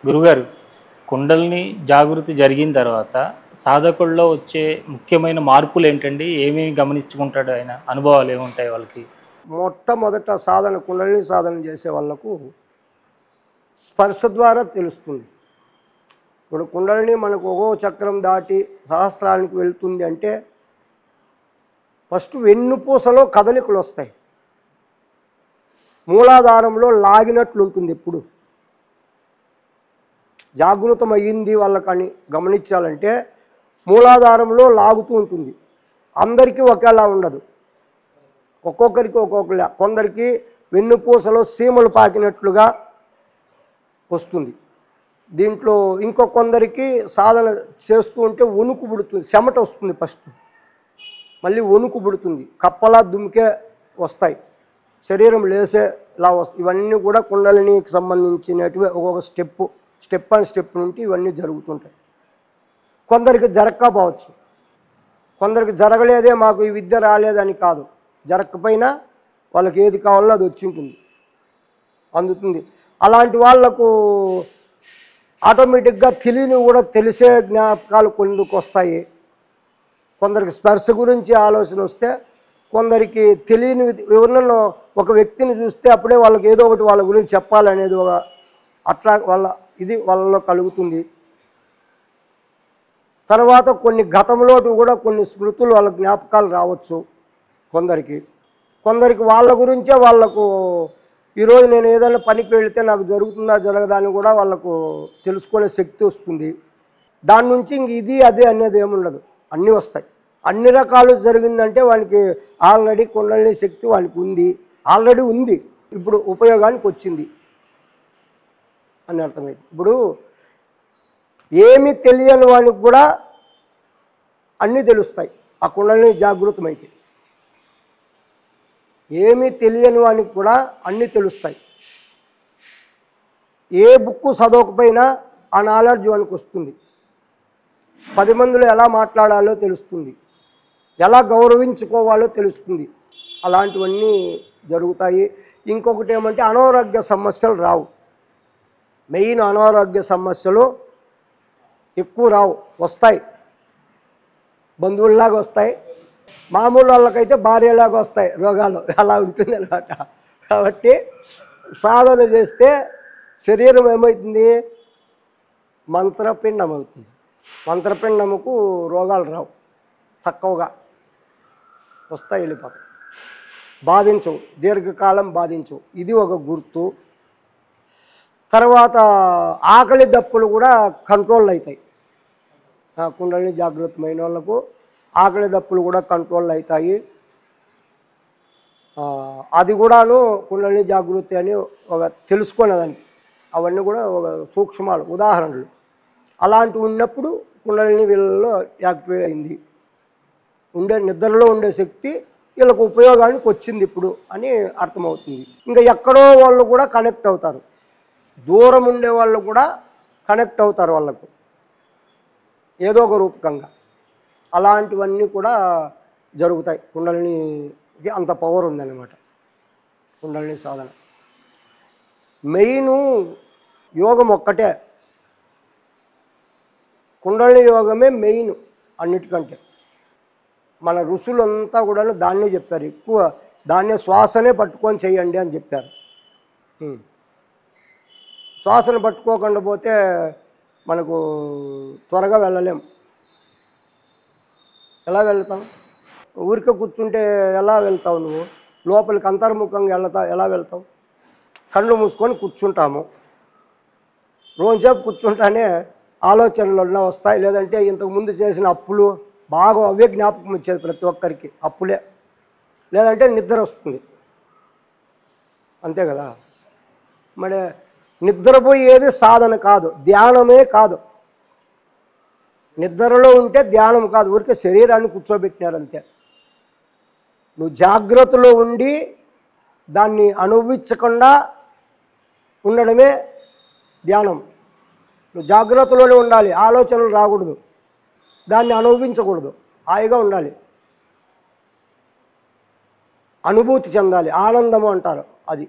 గురుగారు, కుండలిని జాగృతి జరిగిన తర్వాత సాధకుల్లో వచ్చే ముఖ్యమైన మార్పులు ఏంటండి? ఏమేమి గమనించుకుంటాడు ఆయన? అనుభవాలు ఏముంటాయి వాళ్ళకి? మొట్టమొదట సాధన కుండలిని సాధన చేసే వాళ్ళకు స్పర్శ ద్వారా తెలుస్తుంది. ఇప్పుడు కుండలిని మనకు ఒక్కో చక్రం దాటి సహస్రానికి వెళ్తుంది అంటే ఫస్ట్ వెన్నుపూసలో కదలికలు వస్తాయి. మూలాధారంలో లాగినట్లు ఉంటుంది. ఎప్పుడు జాగృతం అయ్యింది వాళ్ళకని గమనించాలంటే మూలాధారంలో లాగుతూ ఉంటుంది. అందరికీ ఒకేలా ఉండదు, ఒక్కొక్కరికి ఒక్కొక్కలా. కొందరికి వెన్నుపూసలో సీమలు పాకినట్లుగా వస్తుంది. దీంట్లో ఇంకో కొందరికి సాధన చేస్తూ ఉంటే వణుకు పుడుతుంది, చెమట వస్తుంది. ఫస్ట్ మళ్ళీ వణుకు పుడుతుంది, కప్పలా దుమికే వస్తాయి, శరీరం లేసేలా వస్తాయి. ఇవన్నీ కూడా కుండలినికి సంబంధించినటివి. ఒక్కొక్క స్టెప్ అండ్ స్టెప్ నుండి ఇవన్నీ జరుగుతుంటాయి. కొందరికి జరగకపోవచ్చు, కొందరికి జరగలేదే మాకు ఈ విద్య రాలేదని కాదు, జరగకపోయినా వాళ్ళకి ఏది కావాలో అది వచ్చి ఉంటుంది, అందుతుంది. అలాంటి వాళ్లకు ఆటోమేటిక్గా తెలియని కూడా తెలిసే జ్ఞాపకాలు కొందుకు వస్తాయి. కొందరికి స్పర్శ గురించి ఆలోచన వస్తే, కొందరికి తెలియని ఎవరినో ఒక వ్యక్తిని చూస్తే అప్పుడే వాళ్ళకి ఏదో ఒకటి వాళ్ళ గురించి చెప్పాలనేది ఒక అట్లా వాళ్ళలో కలుగుతుంది. తర్వాత కొన్ని గతంలో కూడా కొన్ని స్మృతులు వాళ్ళ జ్ఞాపకాలు రావచ్చు కొందరికి వాళ్ళ గురించే వాళ్ళకు ఈరోజు నేను ఏదైనా పనికి వెళితే నాకు జరుగుతుందా జరగదా అని కూడా వాళ్ళకు తెలుసుకునే శక్తి వస్తుంది. దాని నుంచి ఇంక ఇది అదే అనేది ఏముండదు, అన్నీ వస్తాయి. అన్ని రకాలు జరిగిందంటే వానికి ఆల్రెడీ కుండలిని శక్తి వానికి ఆల్రెడీ ఉంది, ఇప్పుడు ఉపయోగానికి వచ్చింది అని అర్థమైంది. ఇప్పుడు ఏమి తెలియని వానికి కూడా అన్నీ తెలుస్తాయి ఆ కుండలిని జాగృతమైతే. ఏమీ తెలియని వానికి కూడా అన్నీ తెలుస్తాయి. ఏ బుక్కు చదవకపోయినా ఆ నాలెడ్జ్ వానికి వస్తుంది. 10 మందిలో ఎలా మాట్లాడాలో తెలుస్తుంది, ఎలా గౌరవించుకోవాలో తెలుస్తుంది. అలాంటివన్నీ జరుగుతాయి. ఇంకొకటి ఏమంటే అనారోగ్య సమస్యలు రావు. మెయిన్ అనారోగ్య సమస్యలు ఎక్కువ రావు, వస్తాయి బంధువుల్లాగా వస్తాయి. మామూలు వాళ్ళకైతే భార్యలాగా వస్తాయి రోగాలు, అలా ఉంటుంది అన్నమాట. కాబట్టి సాధన చేస్తే శరీరం ఏమవుతుంది, మంత్రపిండం అవుతుంది. మంత్రపిండముకు రోగాలు రావు, తక్కువగా వస్తాయి, వెళ్ళిపోతాయి, బాధించవు, దీర్ఘకాలం బాధించవు. ఇది ఒక గుర్తు. తర్వాత ఆకలి దప్పులు కూడా కంట్రోల్ అవుతాయి. కుండలిని జాగృతమైన వాళ్ళకు ఆకలి దప్పులు కూడా కంట్రోల్ అవుతాయి. అది కూడాను కుండలిని జాగృతి అని ఒక తెలుసుకునేదానికి. అవన్నీ కూడా ఒక సూక్ష్మాలు, ఉదాహరణలు. అలాంటివి ఉన్నప్పుడు కుండలిని వీళ్ళలో యాక్టివేట్ అయింది. నిద్రలో ఉండే శక్తి వీళ్ళకు ఉపయోగానికి వచ్చింది ఇప్పుడు అని అర్థమవుతుంది. ఇంకా ఎక్కడో వాళ్ళు కూడా కనెక్ట్ అవుతారు, దూరం ఉండే వాళ్ళు కూడా కనెక్ట్ అవుతారు వాళ్ళకు ఏదో ఒక రూపకంగా. అలాంటివన్నీ కూడా జరుగుతాయి. కుండలినికి అంత పవర్ ఉందన్నమాట. కుండలిని సాధన మెయిన్ యోగం ఒక్కటే, కుండలిని యోగమే మెయిన్ అన్నిటికంటే. మన ఋషులంతా కూడా దాన్నే చెప్పారు, ఎక్కువ దాన్నే శ్వాసనే పట్టుకొని చేయండి అని చెప్పారు. శ్వాసను పట్టుకోకుండా పోతే మనకు త్వరగా వెళ్ళలేం. ఎలా వెళ్తాం? ఊరికే కూర్చుంటే ఎలా వెళ్తావు నువ్వు? లోపలికి అంతర్ముఖంగా ఎలా వెళ్తావు? కళ్ళు మూసుకొని కూర్చుంటాము, రోజుసేపు కూర్చుంటానే ఆలోచనలు వస్తాయి. లేదంటే ఇంతకుముందు చేసిన అప్పులు బాగా అవే జ్ఞాపకం వచ్చేది ప్రతి ఒక్కరికి, అప్పులే. లేదంటే నిద్ర వస్తుంది, అంతే కదా. మరి నిద్రపోయేది సాధన కాదు, ధ్యానమే కాదు. నిద్రలో ఉంటే ధ్యానం కాదు, ఊరికే శరీరాన్ని కూర్చోబెట్టినారు అంతే. నువ్వు జాగ్రత్తలో ఉండి దాన్ని అనుభవించకుండా ఉండడమే ధ్యానం. నువ్వు జాగ్రత్తలోనే ఉండాలి, ఆలోచనలు రాకూడదు, దాన్ని అనుభవించకూడదు, హాయిగా ఉండాలి, అనుభూతి చెందాలి, ఆనందము అంటారు అది.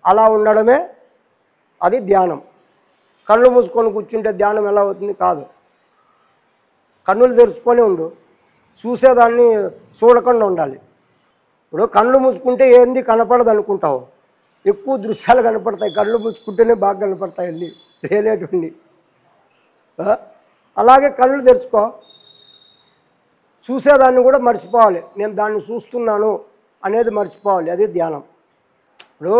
అలా ఉండడమే అది ధ్యానం. కళ్ళు మూసుకొని కూర్చుంటే ధ్యానం ఎలా అవుతుంది? కాదు. కన్నులు తెరుచుకొని ఉండు, చూసేదాన్ని చూడకుండా ఉండాలి. ఇప్పుడు కళ్ళు మూసుకుంటే ఏంది కనపడదు అనుకుంటావు, ఎక్కువ దృశ్యాలు కనపడతాయి. కళ్ళు మూసుకుంటేనే బాగా కనపడతాయి అన్నీ లేనేటువంటి. అలాగే కళ్ళు తెరుచుకో, చూసేదాన్ని కూడా మర్చిపోవాలి. నేను దాన్ని చూస్తున్నాను అనేది మర్చిపోవాలి. అది ధ్యానం. ఇప్పుడు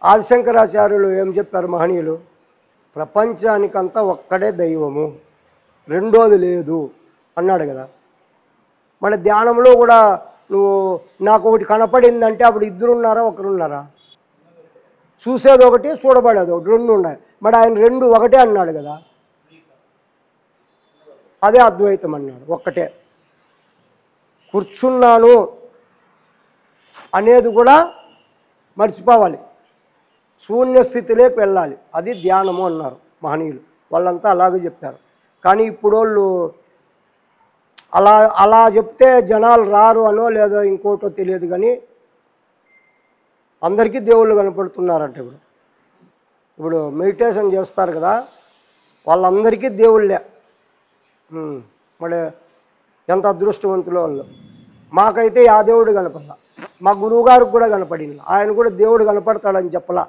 ఆదిశంకరాచార్యులు ఏం చెప్పారు మహనీయులు? ప్రపంచానికంతా ఒక్కడే దైవము, రెండోది లేదు అన్నాడు కదా. మన ధ్యానంలో కూడా నువ్వు నాకు ఒకటి కనపడిందంటే అప్పుడు ఇద్దరున్నారా ఒకరున్నారా? చూసేది ఒకటి, చూడబడేది ఒకటి, రెండు ఉన్నాయి. మరి ఆయన రెండు ఒకటే అన్నాడు కదా. అదే అద్వైతం అన్నాడు, ఒక్కటే. కూర్చున్నాను అనేది కూడా మర్చిపోవాలి, శూన్య స్థితిలోకి వెళ్ళాలి. అది ధ్యానము అన్నారు మహనీయులు. వాళ్ళంతా అలాగే చెప్పారు. కానీ ఇప్పుడు వాళ్ళు అలా చెప్తే జనాలు రారు అనో లేదో ఇంకోటో తెలియదు, కానీ అందరికీ దేవుళ్ళు కనపడుతున్నారంట. ఇప్పుడు మెడిటేషన్ చేస్తారు కదా, వాళ్ళందరికీ దేవుళ్ళే. మరి ఎంత అదృష్టవంతులు వాళ్ళు. మాకైతే ఆ దేవుడు కనపడలా, మా గురువుగారికి కూడా కనపడింది. ఆయన కూడా దేవుడు కనపడతాడని చెప్పలా.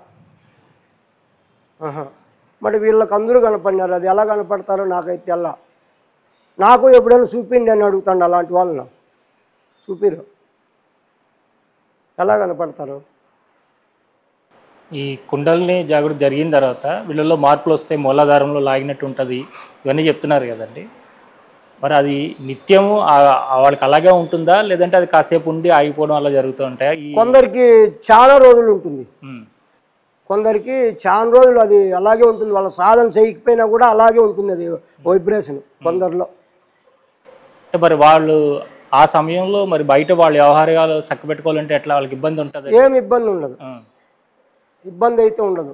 మరి వీళ్ళకి అందరూ కనపడినారు. అది ఎలా కనపడతారో నాకైతే ఎలా. నాకు ఎప్పుడైనా చూపిండి అని అడుగుతాడు అలాంటి వాళ్ళను. చూపిరు, ఎలా కనపడతారు? ఈ కుండల్ని జాగృతి జరిగిన తర్వాత వీళ్ళలో మార్పులు వస్తే మూలాధారంలో లాగినట్టు ఉంటుంది ఇవన్నీ చెప్తున్నారు కదండి. మరి అది నిత్యము వాళ్ళకి అలాగే ఉంటుందా, లేదంటే అది కాసేపు ఉండి ఆగిపోవడం అలా జరుగుతూ ఉంటాయా? కొందరికి చాలా రోజులు ఉంటుంది, కొందరికి చాలా రోజులు అది అలాగే ఉంటుంది. వాళ్ళ సాధన చేయకపోయినా కూడా అలాగే ఉంటుంది అది వైబ్రేషన్ కొందరిలో. అంటే మరి వాళ్ళు ఆ సమయంలో మరి బయట వాళ్ళ వ్యవహారాలు చక్కబెట్టుకోవాలంటే ఎట్లా? వాళ్ళకి ఇబ్బంది ఉంటుంది? ఏం ఇబ్బంది ఉండదు, ఇబ్బంది అయితే ఉండదు.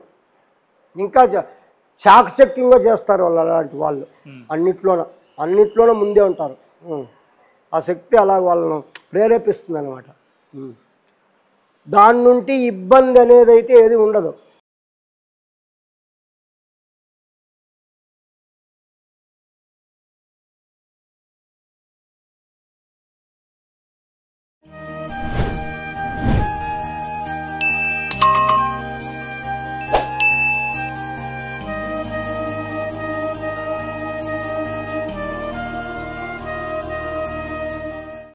ఇంకా చాకచక్యంగా చేస్తారు వాళ్ళు అలాంటి వాళ్ళు. అన్నిట్లోనూ ముందే ఉంటారు. ఆ శక్తి అలా వాళ్ళను ప్రేరేపిస్తుంది అన్నమాట. దాని నుండి ఇబ్బంది అనేది అయితే ఏది ఉండదు.